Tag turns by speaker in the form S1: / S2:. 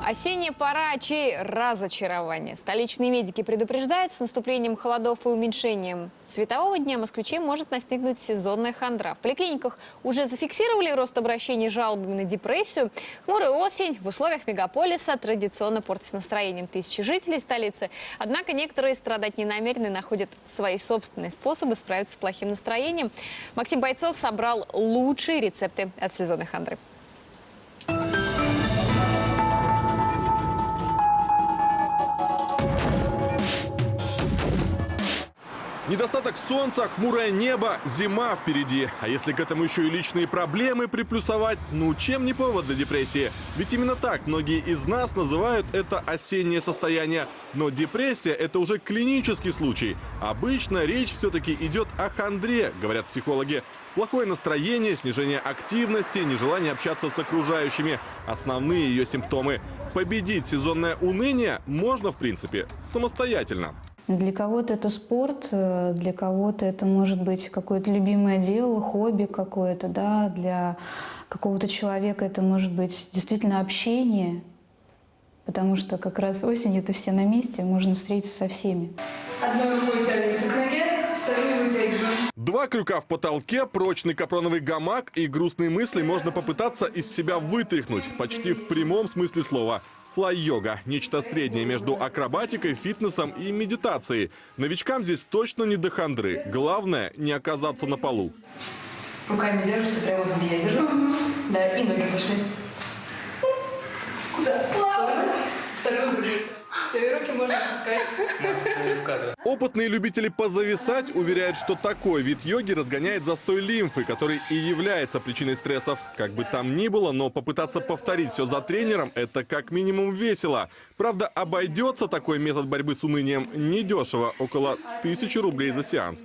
S1: Осенняя пора, чей разочарование. Столичные медики предупреждают, с наступлением холодов и уменьшением светового дня москвичей может настигнуть сезонная хандра. В поликлиниках уже зафиксировали рост обращений с жалобами на депрессию. Хмурая осень в условиях мегаполиса традиционно портит настроением тысячи жителей столицы. Однако некоторые страдать не намерены, находят свои собственные способы справиться с плохим настроением. Максим Бойцов собрал лучшие рецепты от сезонной хандры.
S2: Недостаток солнца, хмурое небо, зима впереди. А если к этому еще и личные проблемы приплюсовать, ну чем не повод для депрессии? Ведь именно так многие из нас называют это осеннее состояние. Но депрессия – это уже клинический случай. Обычно речь все-таки идет о хандре, говорят психологи. Плохое настроение, снижение активности, нежелание общаться с окружающими – основные ее симптомы. Победить сезонное уныние можно, в принципе, самостоятельно.
S3: Для кого-то это спорт, для кого-то это может быть какое-то любимое дело, хобби какое-то, да, для какого-то человека это может быть действительно общение, потому что как раз осенью-то все на месте, можно встретиться со всеми.
S4: Одной рукой тянемся к ноге, вторую вытягиваем.
S2: 2 крюка в потолке, прочный капроновый гамак и грустные мысли можно попытаться из себя вытряхнуть, почти в прямом смысле слова. Флай-йога – нечто среднее между акробатикой, фитнесом и медитацией. Новичкам здесь точно не до хандры. Главное – не оказаться на полу.
S4: Руками держишься, прямо вот где я держусь. Да, и ноги пошли. Куда? Вторую загрузку. Все, и руки можно опускать.
S2: Опытные любители позависать уверяют, что такой вид йоги разгоняет застой лимфы, который и является причиной стрессов. Как бы там ни было, но попытаться повторить все за тренером – это как минимум весело. Правда, обойдется такой метод борьбы с унынием недешево – около 1000 рублей за сеанс.